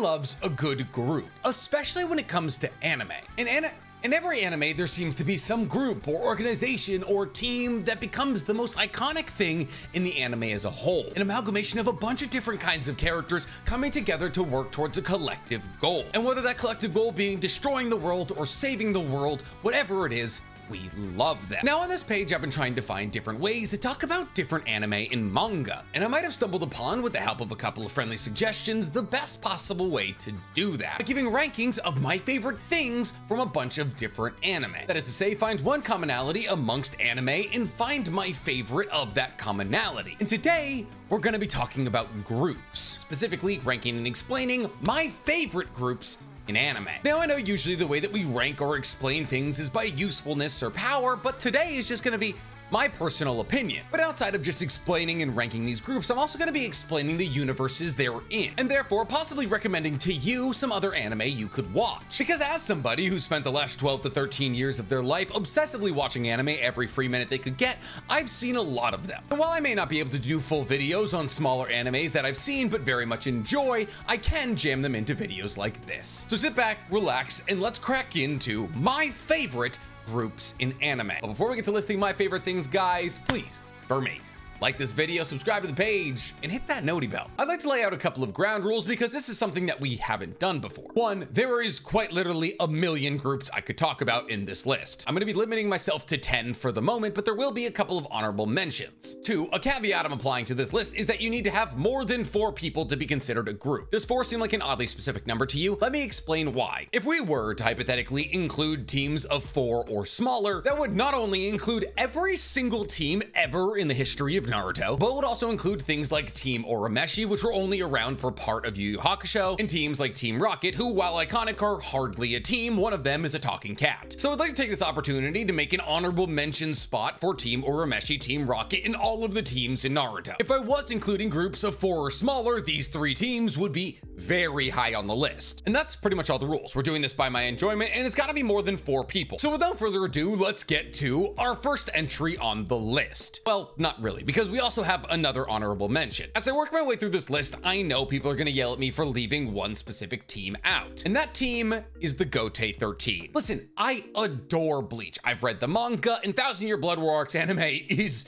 loves a good group, especially when it comes to anime. In every anime, there seems to be some group or organization or team that becomes the most iconic thing in the anime as a whole. An amalgamation of a bunch of different kinds of characters coming together to work towards a collective goal. And whether that collective goal being destroying the world or saving the world, whatever it is, we love them. Now on this page, I've been trying to find different ways to talk about different anime and manga, and I might have stumbled upon, with the help of a couple of friendly suggestions, the best possible way to do that, by giving rankings of my favorite things from a bunch of different anime. That is to say, find one commonality amongst anime and find my favorite of that commonality. And today, we're gonna be talking about groups, specifically ranking and explaining my favorite groups in anime. Now I know usually the way that we rank or explain things is by usefulness or power, but today is just gonna be my personal opinion. But outside of just explaining and ranking these groups, I'm also going to be explaining the universes they're in, and therefore possibly recommending to you some other anime you could watch. Because as somebody who spent the last 12 to 13 years of their life obsessively watching anime every free minute they could get, I've seen a lot of them. And while I may not be able to do full videos on smaller animes that I've seen but very much enjoy, I can jam them into videos like this. So sit back, relax, and let's crack into my favorite groups in anime. But before we get to listing my favorite things, guys, please, for me, like this video, subscribe to the page, and hit that noti bell. I'd like to lay out a couple of ground rules because this is something that we haven't done before. One, there is quite literally a million groups I could talk about in this list. I'm gonna be limiting myself to 10 for the moment, but there will be a couple of honorable mentions. Two, a caveat I'm applying to this list is that you need to have more than 4 people to be considered a group. Does 4 seem like an oddly specific number to you? Let me explain why. If we were to hypothetically include teams of 4 or smaller, that would not only include every single team ever in the history of Naruto, but would also include things like Team Urameshi, which were only around for part of Yu Yu Hakusho, and teams like Team Rocket, who, while iconic, are hardly a team. One of them is a talking cat. So I'd like to take this opportunity to make an honorable mention spot for Team Urameshi, Team Rocket, and all of the teams in Naruto. If I was including groups of 4 or smaller, these 3 teams would be very high on the list. And that's pretty much all the rules. We're doing this by my enjoyment, and it's gotta be more than 4 people. So without further ado, let's get to our first entry on the list. Well, not really, because we also have another honorable mention. As I work my way through this list, I know people are gonna yell at me for leaving one specific team out, and that team is the Gote 13. Listen, I adore Bleach. I've read the manga, and Thousand Year Blood War Arcs anime it's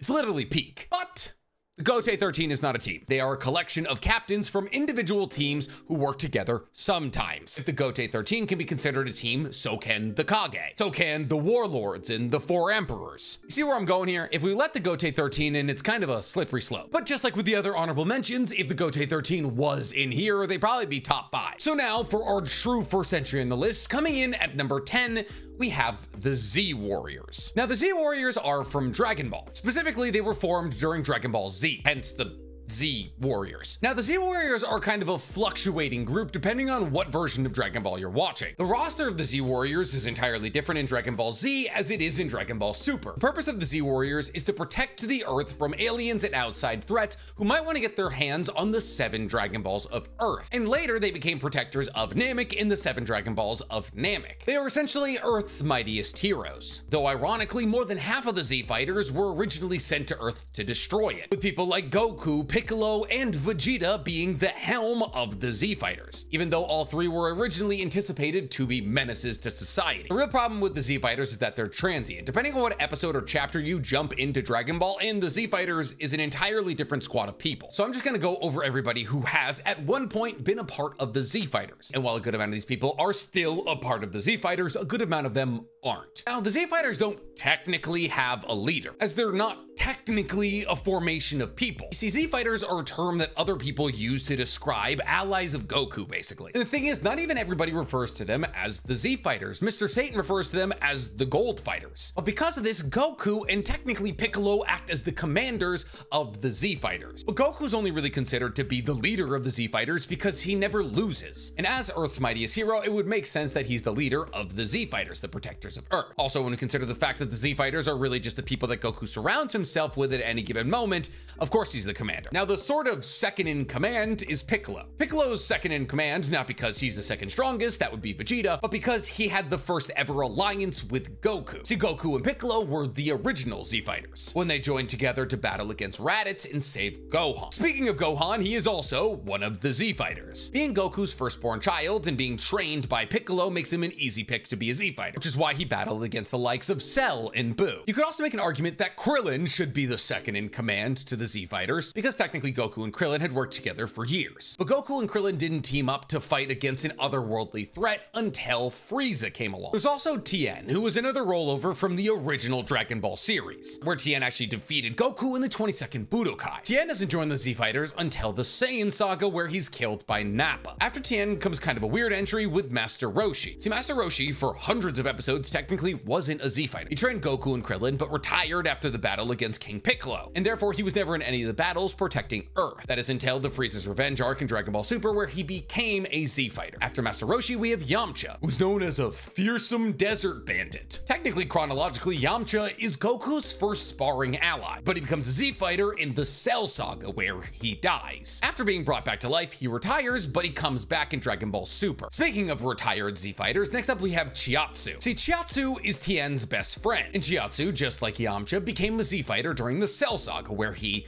literally peak. But the Gote 13 is not a team. They are a collection of captains from individual teams who work together sometimes. If the Gote 13 can be considered a team, so can the Kage. So can the Warlords and the 4 Emperors. You see where I'm going here? If we let the Gote 13 in, it's kind of a slippery slope. But just like with the other honorable mentions, if the Gote 13 was in here, they'd probably be top 5. So now for our true first entry on the list, coming in at number 10, we have the Z Warriors. Now the Z Warriors are from Dragon Ball. Specifically, they were formed during Dragon Ball Z, hence the Z Warriors. Now the Z Warriors are kind of a fluctuating group depending on what version of Dragon Ball you're watching. The roster of the Z Warriors is entirely different in Dragon Ball Z as it is in Dragon Ball Super. The purpose of the Z Warriors is to protect the Earth from aliens and outside threats who might want to get their hands on the 7 Dragon Balls of Earth. And later they became protectors of Namek in the 7 Dragon Balls of Namek. They are essentially Earth's mightiest heroes, though ironically more than half of the Z Fighters were originally sent to Earth to destroy it, with people like Goku, Piccolo, and Vegeta being the helm of the Z Fighters, even though all 3 were originally anticipated to be menaces to society. The real problem with the Z Fighters is that they're transient. Depending on what episode or chapter you jump into Dragon Ball, and the Z Fighters is an entirely different squad of people. So I'm just gonna go over everybody who has at one point been a part of the Z Fighters. And while a good amount of these people are still a part of the Z Fighters, a good amount of them aren't. Now, the Z Fighters don't technically have a leader, as they're not technically a formation of people. You see, Z Fighters are a term that other people use to describe allies of Goku, basically. And the thing is, not even everybody refers to them as the Z Fighters. Mr. Satan refers to them as the Gold Fighters. But because of this, Goku and technically Piccolo act as the commanders of the Z Fighters. But Goku's only really considered to be the leader of the Z Fighters because he never loses. And as Earth's mightiest hero, it would make sense that he's the leader of the Z Fighters, the protectors of Earth. Also, when we consider the fact that the Z Fighters are really just the people that Goku surrounds himself with at any given moment, of course he's the commander. Now, the sort of second in command is Piccolo. Piccolo's second in command, not because he's the second strongest, that would be Vegeta, but because he had the first ever alliance with Goku. See, Goku and Piccolo were the original Z Fighters when they joined together to battle against Raditz and save Gohan. Speaking of Gohan, he is also one of the Z Fighters. Being Goku's firstborn child and being trained by Piccolo makes him an easy pick to be a Z Fighter, which is why he battled against the likes of Cell and Boo. You could also make an argument that Krillin should be the second in command to the Z Fighters, because technically Goku and Krillin had worked together for years. But Goku and Krillin didn't team up to fight against an otherworldly threat until Frieza came along. There's also Tien, who was another rollover from the original Dragon Ball series, where Tien actually defeated Goku in the 22nd Budokai. Tien doesn't join the Z Fighters until the Saiyan saga, where he's killed by Nappa. After Tien comes kind of a weird entry with Master Roshi. See, Master Roshi, for hundreds of episodes, technically wasn't a Z Fighter. He trained Goku and Krillin, but retired after the battle against King Piccolo, and therefore he was never in any of the battles protecting Earth. That is until the Frieza's Revenge arc in Dragon Ball Super, where he became a Z Fighter. After Master Roshi, we have Yamcha, who's known as a fearsome desert bandit. Technically, chronologically, Yamcha is Goku's first sparring ally, but he becomes a Z Fighter in the Cell Saga, where he dies. After being brought back to life, he retires, but he comes back in Dragon Ball Super. Speaking of retired Z Fighters, next up we have Chiatsu. See, Chiatsu is Tien's best friend, and Chiatsu, just like Yamcha, became a Z Fighter during the Cell Saga, where he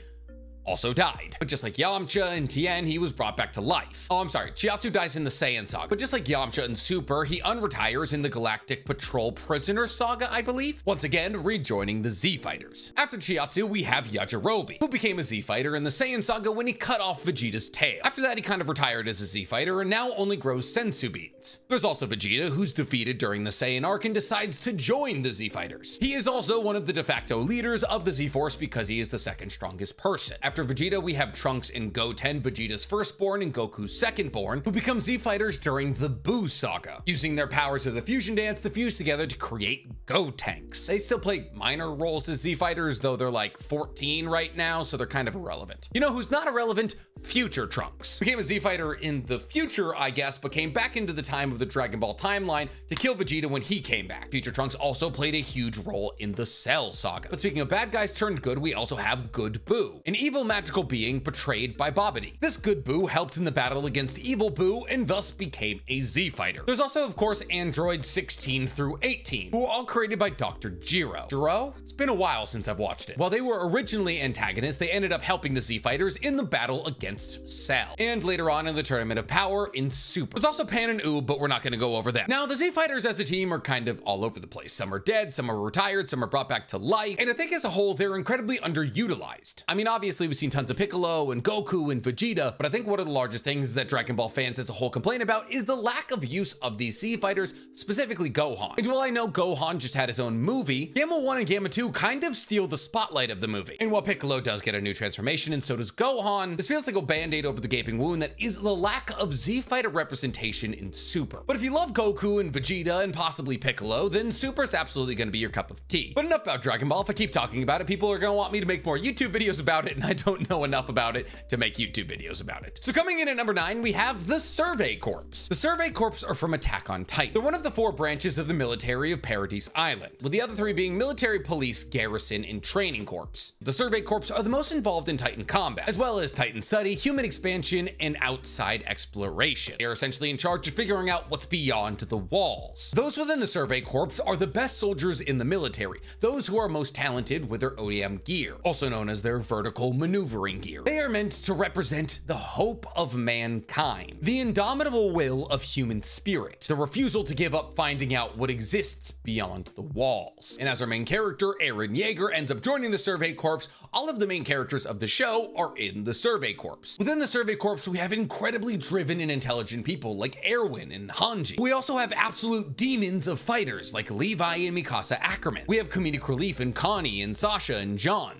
also died. But just like Yamcha and Tien, he was brought back to life. Oh, I'm sorry, Chiatsu dies in the Saiyan saga, but just like Yamcha and Super, he unretires in the Galactic Patrol Prisoner saga, I believe, once again rejoining the Z Fighters. After Chiatsu, we have Yajirobe, who became a Z Fighter in the Saiyan saga when he cut off Vegeta's tail. After that, he kind of retired as a Z Fighter and now only grows sensu beans. There's also Vegeta, who's defeated during the Saiyan arc and decides to join the Z Fighters. He is also one of the de facto leaders of the Z Force because he is the second strongest person. After Vegeta, we have Trunks and Goten, Vegeta's firstborn and Goku's secondborn, who become Z Fighters during the Buu saga, using their powers of the fusion dance to fuse together to create Gotenks. They still play minor roles as Z Fighters, though they're like 14 right now, so they're kind of irrelevant. You know who's not irrelevant? Future Trunks. Became a Z Fighter in the future, I guess, but came back into the time of the Dragon Ball timeline to kill Vegeta when he came back. Future Trunks also played a huge role in the Cell saga. But speaking of bad guys turned good, we also have Good Buu, an evil magical being betrayed by Babidi. This Good Buu helped in the battle against Evil Buu and thus became a Z Fighter. There's also, of course, androids 16 through 18, who are all created by Dr. Gero. Gero? It's been a while since I've watched it. While they were originally antagonists, they ended up helping the Z Fighters in the battle against Cell, and later on in the Tournament of Power in Super. There's also Pan and Oob, but we're not going to go over them. Now, the Z Fighters as a team are kind of all over the place. Some are dead, some are retired, some are brought back to life, and I think as a whole, they're incredibly underutilized. I mean, obviously, we've seen tons of Piccolo and Goku and Vegeta, but I think one of the largest things that Dragon Ball fans as a whole complain about is the lack of use of these Z Fighters, specifically Gohan. And while I know Gohan just had his own movie, Gamma 1 and Gamma 2 kind of steal the spotlight of the movie. And while Piccolo does get a new transformation, and so does Gohan, this feels like a band-aid over the gaping wound that is the lack of Z Fighter representation in Super. But if you love Goku and Vegeta and possibly Piccolo, then Super's absolutely going to be your cup of tea. But enough about Dragon Ball. If I keep talking about it, people are going to want me to make more YouTube videos about it, and I don't know enough about it to make YouTube videos about it. So coming in at number 9, we have the Survey Corps. The Survey Corps are from Attack on Titan. They're one of the 4 branches of the military of Paradise Island, with the other 3 being military, police, garrison, and training corps. The Survey Corps are the most involved in Titan combat, as well as Titan study, human expansion, and outside exploration. They are essentially in charge of figuring out what's beyond the walls. Those within the Survey Corps are the best soldiers in the military, those who are most talented with their ODM gear, also known as their vertical maneuvering gear. They are meant to represent the hope of mankind, the indomitable will of human spirit, the refusal to give up finding out what exists beyond the walls. And as our main character, Eren Yeager, ends up joining the Survey Corps, all of the main characters of the show are in the Survey Corps. Within the Survey Corps, we have incredibly driven and intelligent people like Erwin and Hanji. We also have absolute demons of fighters like Levi and Mikasa Ackerman. We have comedic relief in Connie and Sasha and John.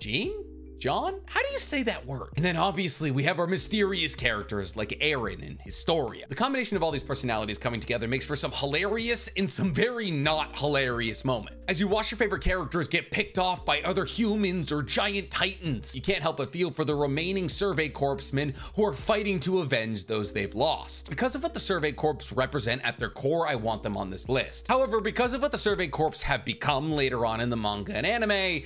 John? How do you say that word? And then obviously we have our mysterious characters like Eren and Historia. The combination of all these personalities coming together makes for some hilarious and some very not hilarious moments. As you watch your favorite characters get picked off by other humans or giant titans, you can't help but feel for the remaining Survey Corpsmen who are fighting to avenge those they've lost. Because of what the Survey Corps represent at their core, I want them on this list. However, because of what the Survey Corps have become later on in the manga and anime,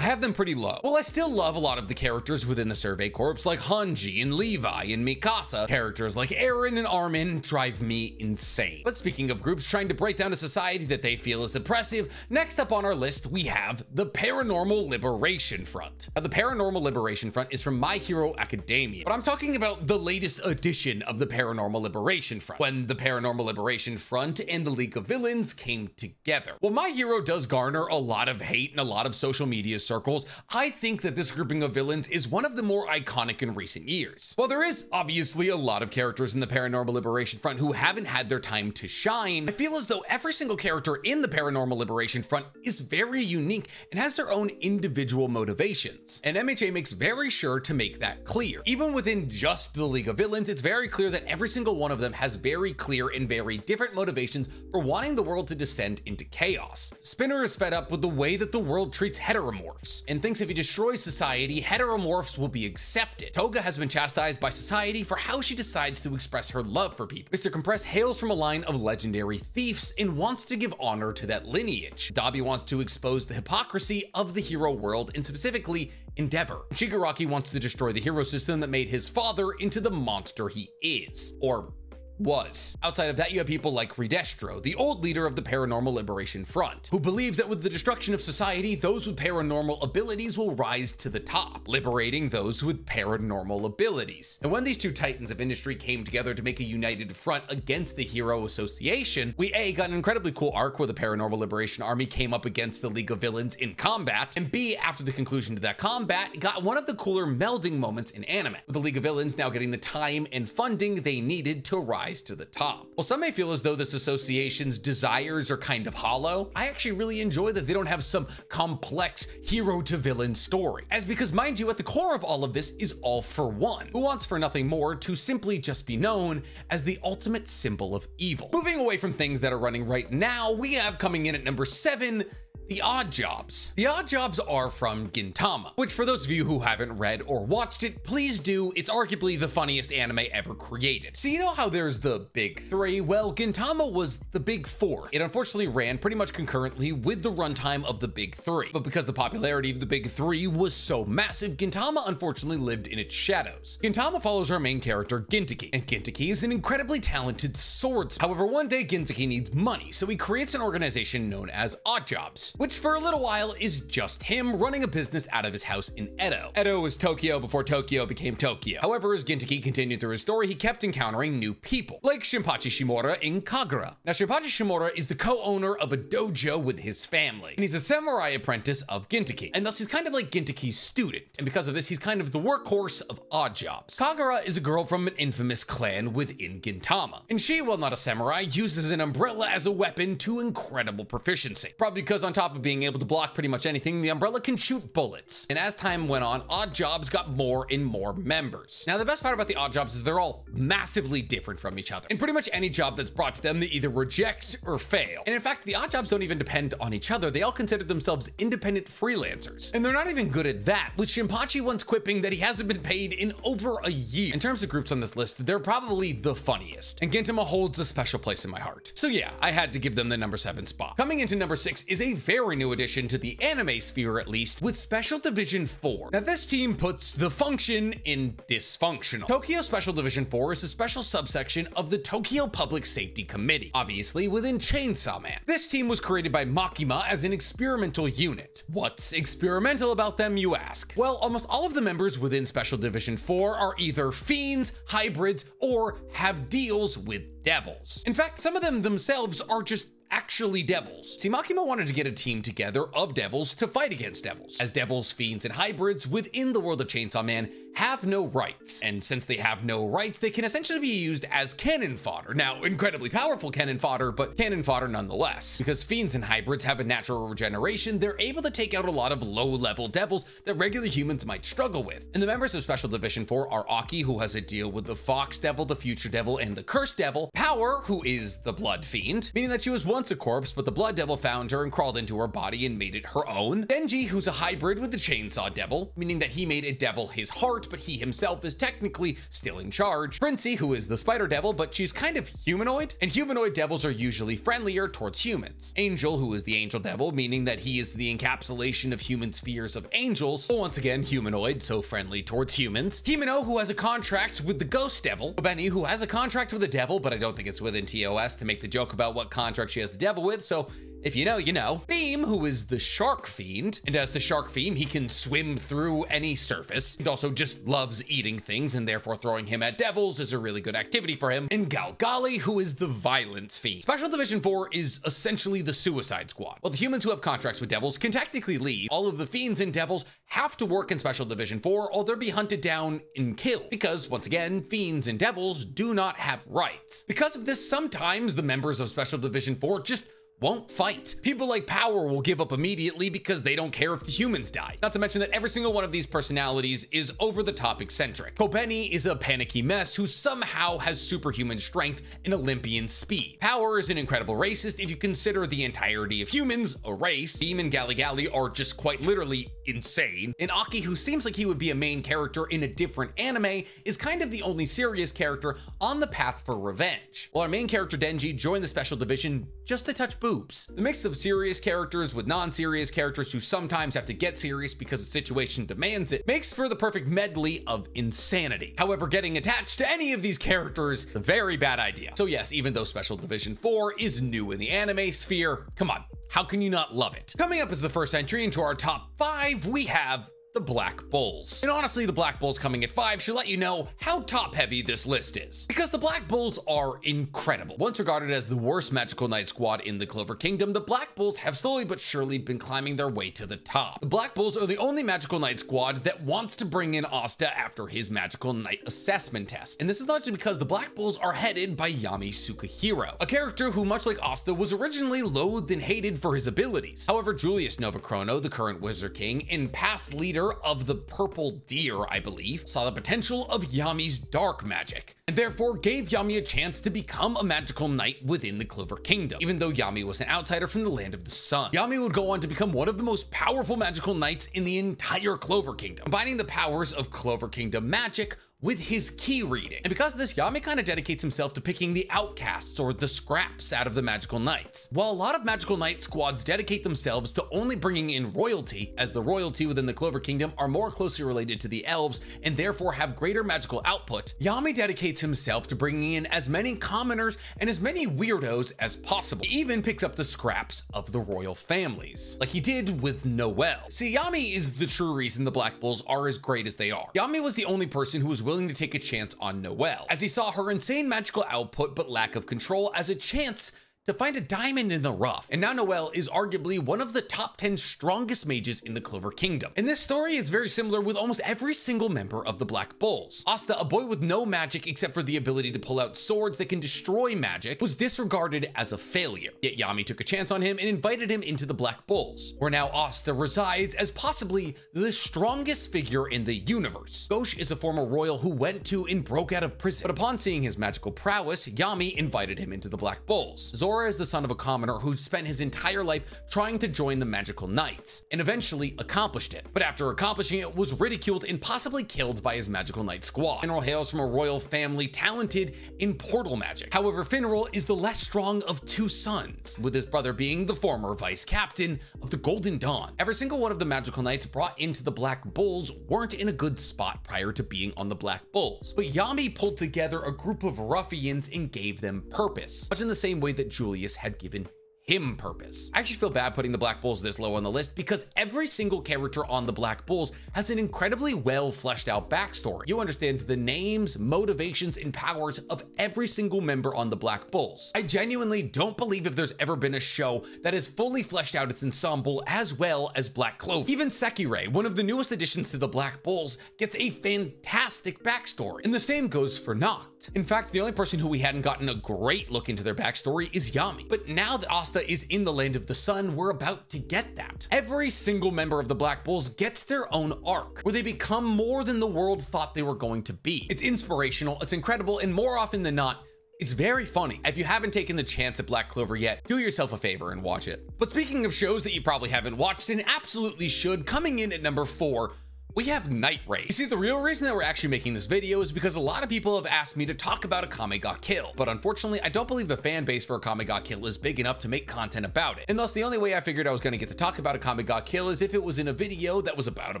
I have them pretty low. While I still love a lot of the characters within the Survey Corps, like Hanji and Levi and Mikasa, characters like Eren and Armin drive me insane. But speaking of groups trying to break down a society that they feel is oppressive, next up on our list, we have the Paranormal Liberation Front. Now, the Paranormal Liberation Front is from My Hero Academia, but I'm talking about the latest edition of the Paranormal Liberation Front, when the Paranormal Liberation Front and the League of Villains came together. While My Hero does garner a lot of hate in a lot of social media circles, I think that this grouping of villains is one of the more iconic in recent years. While there is obviously a lot of characters in the Paranormal Liberation Front who haven't had their time to shine, I feel as though every single character in the Paranormal Liberation Front is very unique and has their own individual motivations. And MHA makes very sure to make that clear. Even within just the League of Villains, it's very clear that every single one of them has very clear and very different motivations for wanting the world to descend into chaos. Spinner is fed up with the way that the world treats heteromorphs and thinks if he destroys society, heteromorphs will be accepted. Toga has been chastised by society for how she decides to express her love for people. Mr. Compress hails from a line of legendary thieves and wants to give honor to that lineage. Dabi wants to expose the hypocrisy of the hero world, and specifically Endeavor. Shigaraki wants to destroy the hero system that made his father into the monster he is, or was. Outside of that, you have people like Redestro, the old leader of the Paranormal Liberation Front, who believes that with the destruction of society, those with paranormal abilities will rise to the top, liberating those with paranormal abilities. And when these two titans of industry came together to make a united front against the Hero Association, we A, got an incredibly cool arc where the Paranormal Liberation Army came up against the League of Villains in combat, and B, after the conclusion to that combat, got one of the cooler melding moments in anime, with the League of Villains now getting the time and funding they needed to rise to the top. While some may feel as though this association's desires are kind of hollow, I actually really enjoy that they don't have some complex hero to villain story. As because mind you, at the core of all of this is All for One, who wants for nothing more to simply just be known as the ultimate symbol of evil. Moving away from things that are running right now, we have coming in at number 7, The Odd Jobs. The Odd Jobs are from Gintama, which for those of you who haven't read or watched it, please do. It's arguably the funniest anime ever created. So you know how there's the big 3? Well, Gintama was the big 4. It unfortunately ran pretty much concurrently with the runtime of the big 3. But because the popularity of the big 3 was so massive, Gintama unfortunately lived in its shadows. Gintama follows our main character, Gintoki, and Gintoki is an incredibly talented swordsman. However, one day Gintoki needs money, so he creates an organization known as Odd Jobs, which for a little while is just him running a business out of his house in Edo. Edo was Tokyo before Tokyo became Tokyo. However, as Gintoki continued through his story, he kept encountering new people, like Shinpachi Shimura in Kagura. Now, Shinpachi Shimura is the co-owner of a dojo with his family, and he's a samurai apprentice of Gintoki, and thus he's kind of like Gintoki's student, and because of this, he's kind of the workhorse of Odd Jobs. Kagura is a girl from an infamous clan within Gintama, and she, while not a samurai, uses an umbrella as a weapon to incredible proficiency. Probably because on top of being able to block pretty much anything, the umbrella can shoot bullets. And as time went on, Odd Jobs got more and more members. Now, the best part about the Odd Jobs is they're all massively different from each other. And pretty much any job that's brought to them, they either reject or fail. And in fact, the Odd Jobs don't even depend on each other. They all consider themselves independent freelancers. And they're not even good at that, with Shinpachi once quipping that he hasn't been paid in over a year. In terms of groups on this list, they're probably the funniest. And Gintama holds a special place in my heart. So yeah, I had to give them the number 7 spot. Coming into number 6 is a very new addition to the anime sphere, at least, with Special Division 4. Now, this team puts the function in dysfunctional. Tokyo Special Division 4 is a special subsection of the Tokyo Public Safety Committee, obviously within Chainsaw Man. This team was created by Makima as an experimental unit. What's experimental about them, you ask? Well, almost all of the members within Special Division 4 are either fiends, hybrids, or have deals with devils. In fact, some of them themselves are just actually devils. See, Makima wanted to get a team together of devils to fight against devils, as devils, fiends, and hybrids within the world of Chainsaw Man have no rights. And since they have no rights, they can essentially be used as cannon fodder. Now, incredibly powerful cannon fodder, but cannon fodder nonetheless. Because fiends and hybrids have a natural regeneration, they're able to take out a lot of low-level devils that regular humans might struggle with. And the members of Special Division 4 are Aki, who has a deal with the Fox Devil, the Future Devil, and the Cursed Devil, Power, who is the Blood Fiend, meaning that she was once once a corpse, but the Blood Devil found her and crawled into her body and made it her own. Denji, who's a hybrid with the Chainsaw Devil, meaning that he made a devil his heart, but he himself is technically still in charge. Princey, who is the Spider Devil, but she's kind of humanoid, and humanoid devils are usually friendlier towards humans. Angel, who is the Angel Devil, meaning that he is the encapsulation of humans' fears of angels, but once again humanoid, so friendly towards humans. Himeno, who has a contract with the Ghost Devil. Benny, who has a contract with the devil, but I don't think it's within TOS to make the joke about what contract she has the devil with, so if you know, you know. Beam, who is the Shark Fiend, and as the Shark Fiend, he can swim through any surface, and also just loves eating things, and therefore throwing him at devils is a really good activity for him. And Galgali, who is the Violence Fiend. Special Division 4 is essentially the Suicide Squad. While the humans who have contracts with devils can technically leave, all of the fiends and devils have to work in Special Division 4 or they'll be hunted down and killed, because once again, fiends and devils do not have rights. Because of this, sometimes the members of Special Division 4 just won't fight. People like Power will give up immediately because they don't care if the humans die. Not to mention that every single one of these personalities is over-the-top eccentric. Kobeni is a panicky mess who somehow has superhuman strength and Olympian speed. Power is an incredible racist if you consider the entirety of humans a race. Beam and Gali Gali are just quite literally insane. And Aki, who seems like he would be a main character in a different anime, is kind of the only serious character on the path for revenge. While our main character Denji joined the Special Division just to touch boobs. The mix of serious characters with non-serious characters who sometimes have to get serious because the situation demands it makes for the perfect medley of insanity. However, getting attached to any of these characters is a very bad idea. So yes, even though Special Division 4 is new in the anime sphere, come on, how can you not love it? Coming up as the first entry into our top 5, we have the Black Bulls. And honestly, the Black Bulls coming at 5 should let you know how top heavy this list is, because the Black Bulls are incredible. Once regarded as the worst Magical Knight squad in the Clover Kingdom, the Black Bulls have slowly but surely been climbing their way to the top. The Black Bulls are the only Magical Knight squad that wants to bring in Asta after his Magical Knight assessment test. And this is largely because the Black Bulls are headed by Yami Sukahiro, a character who, much like Asta, was originally loathed and hated for his abilities. However, Julius Novachrono, the current Wizard King and past leader of the Purple Deer, I believe, saw the potential of Yami's dark magic, and therefore gave Yami a chance to become a magical knight within the Clover Kingdom, even though Yami was an outsider from the land of the sun. Yami would go on to become one of the most powerful magical knights in the entire Clover Kingdom, combining the powers of Clover Kingdom magic with his key reading. And because of this, Yami kind of dedicates himself to picking the outcasts or the scraps out of the Magical Knights. While a lot of Magical Knight squads dedicate themselves to only bringing in royalty, as the royalty within the Clover Kingdom are more closely related to the elves and therefore have greater magical output, Yami dedicates himself to bringing in as many commoners and as many weirdos as possible. He even picks up the scraps of the royal families, like he did with Noelle. See, Yami is the true reason the Black Bulls are as great as they are. Yami was the only person who was willing to take a chance on Noelle, as he saw her insane magical output but lack of control as a chance to find a diamond in the rough. And now Noelle is arguably one of the top 10 strongest mages in the Clover Kingdom. And this story is very similar with almost every single member of the Black Bulls. Asta, a boy with no magic except for the ability to pull out swords that can destroy magic, was disregarded as a failure. Yet Yami took a chance on him and invited him into the Black Bulls, where now Asta resides as possibly the strongest figure in the universe. Ghosh is a former royal who went to and broke out of prison, but upon seeing his magical prowess, Yami invited him into the Black Bulls. Zora is the son of a commoner who spent his entire life trying to join the Magical Knights, and eventually accomplished it. But after accomplishing it, was ridiculed and possibly killed by his Magical Knight squad. Finral hails from a royal family talented in portal magic. However, Finral is the less strong of 2 sons, with his brother being the former vice captain of the Golden Dawn. Every single one of the Magical Knights brought into the Black Bulls weren't in a good spot prior to being on the Black Bulls, but Yami pulled together a group of ruffians and gave them purpose, much in the same way that Julius had given him purpose. I actually feel bad putting the Black Bulls this low on the list because every single character on the Black Bulls has an incredibly well fleshed out backstory. You understand the names, motivations, and powers of every single member on the Black Bulls. I genuinely don't believe if there's ever been a show that has fully fleshed out its ensemble as well as Black Clover. Even Sekirei, one of the newest additions to the Black Bulls, gets a fantastic backstory. And the same goes for Noct. In fact, the only person who we hadn't gotten a great look into their backstory is Yami. But now that Asta is in the Land of the Sun, we're about to get that. Every single member of the Black Bulls gets their own arc, where they become more than the world thought they were going to be. It's inspirational, it's incredible, and more often than not, It's very funny. If you haven't taken the chance at Black Clover yet, do yourself a favor and watch it. But speaking of shows that you probably haven't watched and absolutely should, coming in at number 4, we have Night Raid. You see, the real reason that we're actually making this video is because a lot of people have asked me to talk about Akame ga Kill, but unfortunately, I don't believe the fan base for Akame ga Kill is big enough to make content about it. And thus, the only way I figured I was going to get to talk about Akame ga Kill is if it was in a video that was about a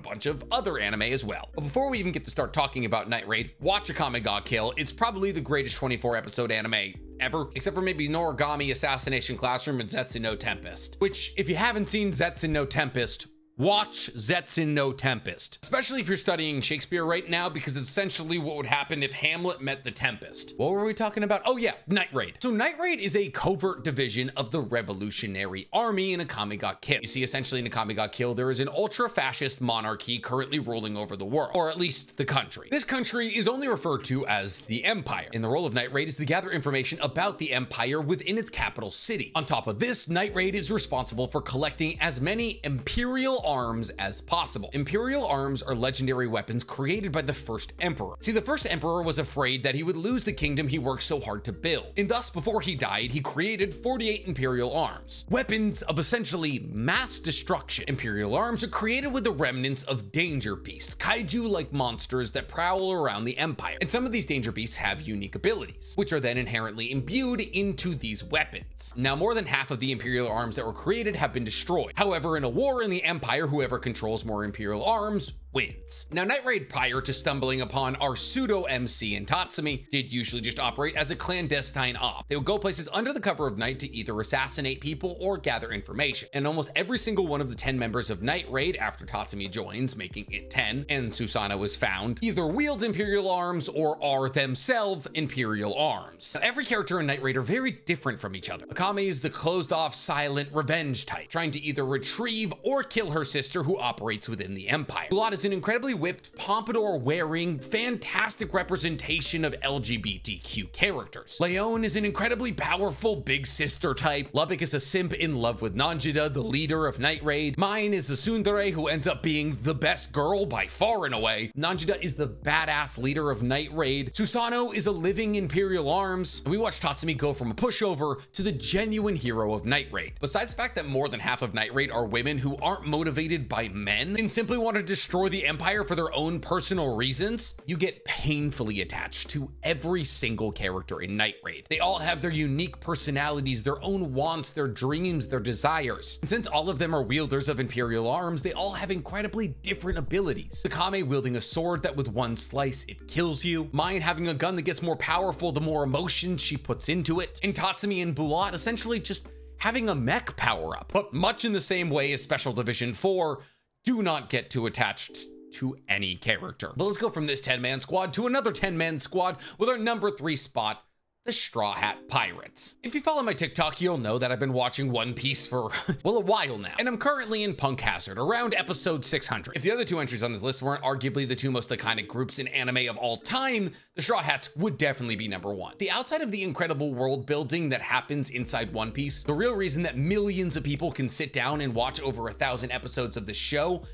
bunch of other anime as well. But before we even get to start talking about Night Raid, watch Akame ga Kill. It's probably the greatest 24-episode anime ever, except for maybe Noragami, Assassination Classroom, and Zetsu no Tempest. Which, if you haven't seen Zetsu no Tempest, watch Zetsu no Tempest, especially if you're studying Shakespeare right now, because it's essentially what would happen if Hamlet met the Tempest. What were we talking about? Oh yeah, Night Raid. So Night Raid is a covert division of the Revolutionary Army in Akame ga Kill. You see, essentially in Akame ga Kill, there is an ultra-fascist monarchy currently ruling over the world, or at least the country. This country is only referred to as the Empire, and the role of Night Raid is to gather information about the Empire within its capital city. On top of this, Night Raid is responsible for collecting as many Imperial arms as possible. Imperial arms are legendary weapons created by the first emperor. See, the first emperor was afraid that he would lose the kingdom he worked so hard to build, and thus before he died, he created 48 Imperial arms, weapons of essentially mass destruction. Imperial arms are created with the remnants of danger beasts, kaiju-like monsters that prowl around the Empire, and some of these danger beasts have unique abilities, which are then inherently imbued into these weapons. Now, more than half of the Imperial arms that were created have been destroyed. However, in a war in the Empire, whoever controls more Imperial arms wins. Now, Night Raid, prior to stumbling upon our pseudo MC and Tatsumi, did usually just operate as a clandestine op. They would go places under the cover of night to either assassinate people or gather information. And almost every single one of the 10 members of Night Raid, after Tatsumi joins, making it 10, and Susanoo was found, either wield Imperial arms or are themselves Imperial arms. Now, every character in Night Raid are very different from each other. Akame is the closed-off, silent revenge type, trying to either retrieve or kill her sister who operates within the Empire. Bulat is an incredibly whipped, pompadour-wearing, fantastic representation of LGBTQ characters. Leon is an incredibly powerful big sister type. Lubbock is a simp in love with Nanjida, the leader of Night Raid. Mine is a tsundere who ends up being the best girl by far and away. Nanjida is the badass leader of Night Raid. Susanoo is a living Imperial arms. And we watch Tatsumi go from a pushover to the genuine hero of Night Raid. Besides the fact that more than half of Night Raid are women who aren't motivated by men and simply want to destroy the Empire for their own personal reasons, you get painfully attached to every single character in Night Raid. They all have their unique personalities, their own wants, their dreams, their desires. And since all of them are wielders of Imperial arms, they all have incredibly different abilities. Sakame wielding a sword that with one slice, it kills you. Mine having a gun that gets more powerful the more emotion she puts into it. And Tatsumi and Bulat essentially just having a mech power-up. But much in the same way as Special Division 4, do not get too attached to any character. But let's go from this 10-man squad to another 10-man squad with our number 3 spot, the Straw Hat Pirates. If you follow my TikTok, you'll know that I've been watching One Piece for, well, a while now, and I'm currently in Punk Hazard, around episode 600. If the other 2 entries on this list weren't arguably the 2 most iconic groups in anime of all time, the Straw Hats would definitely be number 1. The outside of the incredible world building that happens inside One Piece, the real reason that millions of people can sit down and watch over 1,000 episodes of the show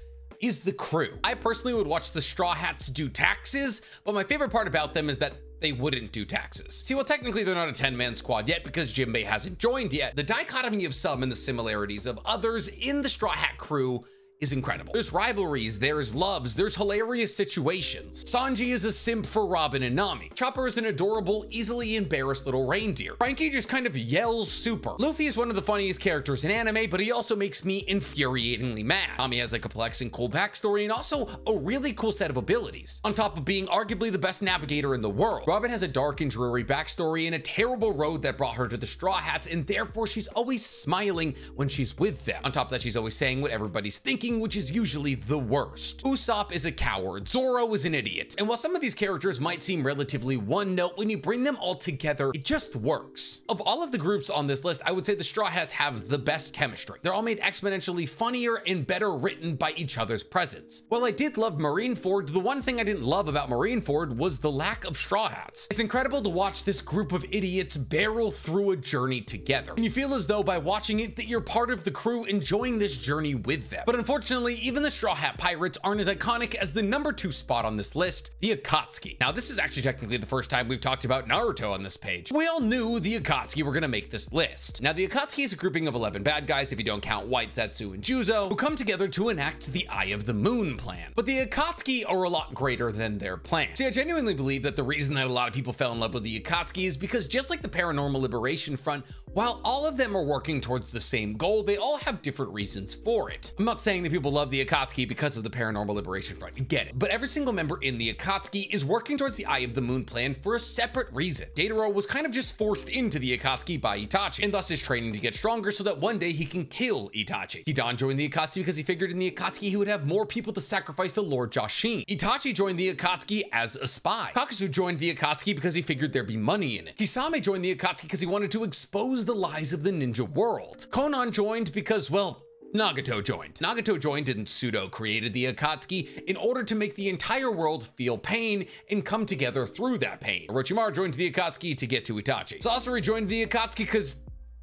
is the crew. I personally would watch the Straw Hats do taxes, but my favorite part about them is that they wouldn't do taxes. See, well, technically they're not a 10-man squad yet because Jinbei hasn't joined yet. The dichotomy of some and the similarities of others in the Straw Hat crew is incredible. There's rivalries, there's loves, there's hilarious situations. Sanji is a simp for Robin and Nami. Chopper is an adorable, easily embarrassed little reindeer. Frankie just kind of yells super. Luffy is one of the funniest characters in anime, but he also makes me infuriatingly mad. Nami has a complex and cool backstory and also a really cool set of abilities, on top of being arguably the best navigator in the world. Robin has a dark and dreary backstory and a terrible road that brought her to the Straw Hats, and therefore she's always smiling when she's with them. On top of that, she's always saying what everybody's thinking, which is usually the worst. Usopp is a coward. Zoro is an idiot. And while some of these characters might seem relatively one note, when you bring them all together, it just works. Of all of the groups on this list, I would say the Straw Hats have the best chemistry. They're all made exponentially funnier and better written by each other's presence. While I did love Marineford, the one thing I didn't love about Marineford was the lack of Straw Hats. It's incredible to watch this group of idiots barrel through a journey together. And you feel as though by watching it that you're part of the crew enjoying this journey with them. But unfortunately, Unfortunately, even the Straw Hat Pirates aren't as iconic as the number 2 spot on this list, the Akatsuki. Now, this is actually technically the first time we've talked about Naruto on this page. We all knew the Akatsuki were gonna make this list. Now, the Akatsuki is a grouping of 11 bad guys, if you don't count White, Zetsu, and Juzo, who come together to enact the Eye of the Moon plan. But the Akatsuki are a lot greater than their plan. See, I genuinely believe that the reason that a lot of people fell in love with the Akatsuki is because just like the Paranormal Liberation Front, while all of them are working towards the same goal, they all have different reasons for it. I'm not saying that people love the Akatsuki because of the Paranormal Liberation Front, you get it. But every single member in the Akatsuki is working towards the Eye of the Moon plan for a separate reason. Dataro was kind of just forced into the Akatsuki by Itachi, and thus is training to get stronger so that one day he can kill Itachi. Hidan joined the Akatsuki because he figured in the Akatsuki he would have more people to sacrifice to Lord Jashin. Itachi joined the Akatsuki as a spy. Kakasu joined the Akatsuki because he figured there'd be money in it. Kisame joined the Akatsuki because he wanted to expose the lies of the ninja world. Konan joined because, well, Nagato joined. Nagato joined and pseudo created the Akatsuki in order to make the entire world feel pain and come together through that pain. Orochimaru joined the Akatsuki to get to Itachi. Sasori joined the Akatsuki because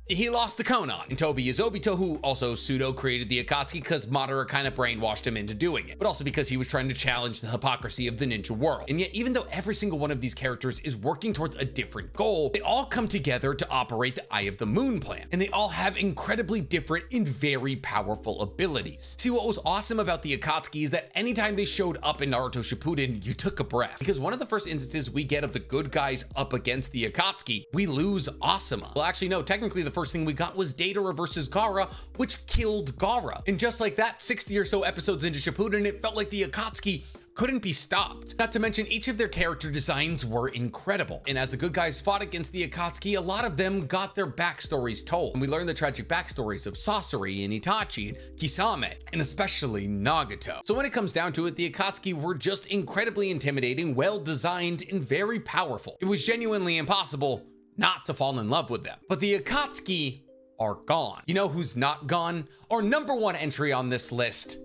he lost the Konan. And Tobi is Obito, who also pseudo created the Akatsuki because Madara kind of brainwashed him into doing it, but also because he was trying to challenge the hypocrisy of the ninja world. And yet, even though every single one of these characters is working towards a different goal, they all come together to operate the Eye of the Moon plan, and they all have incredibly different and very powerful abilities. See, what was awesome about the Akatsuki is that anytime they showed up in Naruto Shippuden, you took a breath, because one of the first instances we get of the good guys up against the Akatsuki, we lose Asuma. Well, actually, no, technically the first thing we got was Datara versus Gaara, which killed Gaara. And just like that, 60 or so episodes into Shippuden, it felt like the Akatsuki couldn't be stopped. Not to mention, each of their character designs were incredible. And as the good guys fought against the Akatsuki, a lot of them got their backstories told. And we learned the tragic backstories of Sasori and Itachi and Kisame, and especially Nagato. So when it comes down to it, the Akatsuki were just incredibly intimidating, well-designed, and very powerful. It was genuinely impossible not to fall in love with them. But the Akatsuki are gone. You know who's not gone? Our number 1 entry on this list,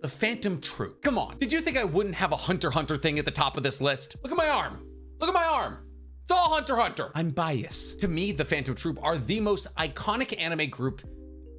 the Phantom Troop. Come on, did you think I wouldn't have a Hunter x Hunter thing at the top of this list? Look at my arm. Look at my arm. It's all Hunter x Hunter. I'm biased. To me, the Phantom Troop are the most iconic anime group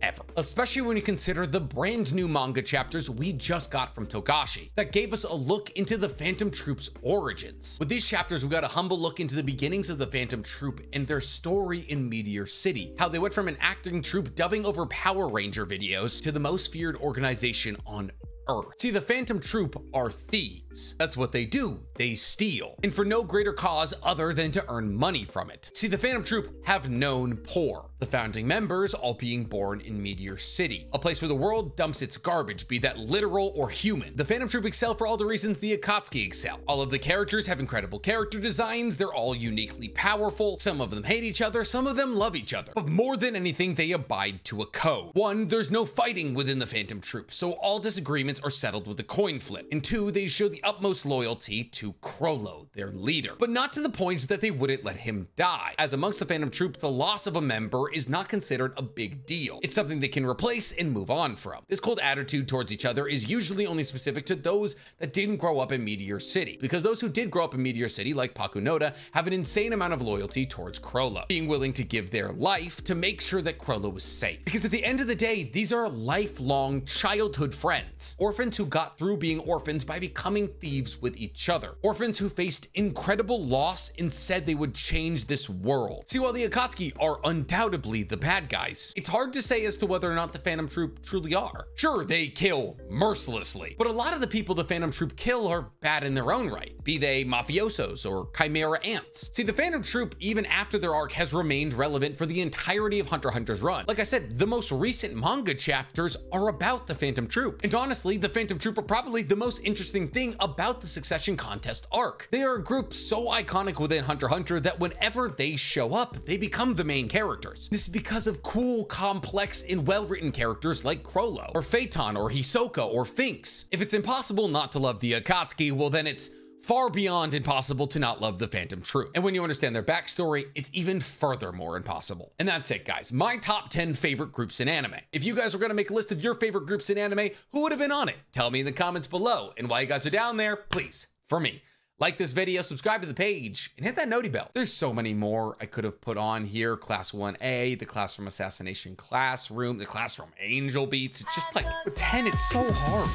ever, especially when you consider the brand new manga chapters we just got from Togashi that gave us a look into the Phantom Troop's origins. With these chapters, we got a humble look into the beginnings of the Phantom Troop and their story in Meteor City, how they went from an acting troupe dubbing over Power Ranger videos to the most feared organization on Earth. See, the Phantom Troop are thieves. That's what they do. They steal. And for no greater cause other than to earn money from it. See, the Phantom Troop have known poor. The founding members all being born in Meteor City, a place where the world dumps its garbage, be that literal or human. The Phantom Troop excel for all the reasons the Akatsuki excel. All of the characters have incredible character designs. They're all uniquely powerful. Some of them hate each other. Some of them love each other. But more than anything, they abide to a code. 1, there's no fighting within the Phantom Troop, so all disagreements are settled with a coin flip. And 2, they show the utmost loyalty to Crollo, their leader, but not to the point that they wouldn't let him die. As amongst the Phantom Troop, the loss of a member is not considered a big deal. It's something they can replace and move on from. This cold attitude towards each other is usually only specific to those that didn't grow up in Meteor City, because those who did grow up in Meteor City, like Pakunoda, have an insane amount of loyalty towards Crollo, being willing to give their life to make sure that Crollo is safe. Because at the end of the day, these are lifelong childhood friends. Orphans who got through being orphans by becoming thieves with each other. Orphans who faced incredible loss and said they would change this world. See, while the Akatsuki are undoubtedly the bad guys, it's hard to say as to whether or not the Phantom Troop truly are. Sure, they kill mercilessly, but a lot of the people the Phantom Troop kill are bad in their own right, be they mafiosos or chimera ants. See, the Phantom Troop, even after their arc, has remained relevant for the entirety of Hunter x Hunter's run. Like I said, the most recent manga chapters are about the Phantom Troop, and honestly, the Phantom Troop are probably the most interesting thing about the Succession Contest arc. They are a group so iconic within Hunter x Hunter that whenever they show up, they become the main characters. This is because of cool, complex, and well-written characters like Crollo, or Phaeton, or Hisoka, or Finks. If it's impossible not to love the Akatsuki, well then it's far beyond impossible to not love the Phantom Troop. And when you understand their backstory, it's even further more impossible. And that's it, guys. My top 10 favorite groups in anime. If you guys were gonna make a list of your favorite groups in anime, who would have been on it? Tell me in the comments below. And while you guys are down there, please, for me, Like this video, subscribe to the page, and hit that noti bell. There's so many more I could have put on here. Class 1A, the class from Assassination Classroom, the class from Angel Beats. It's just like 10, it's so hard.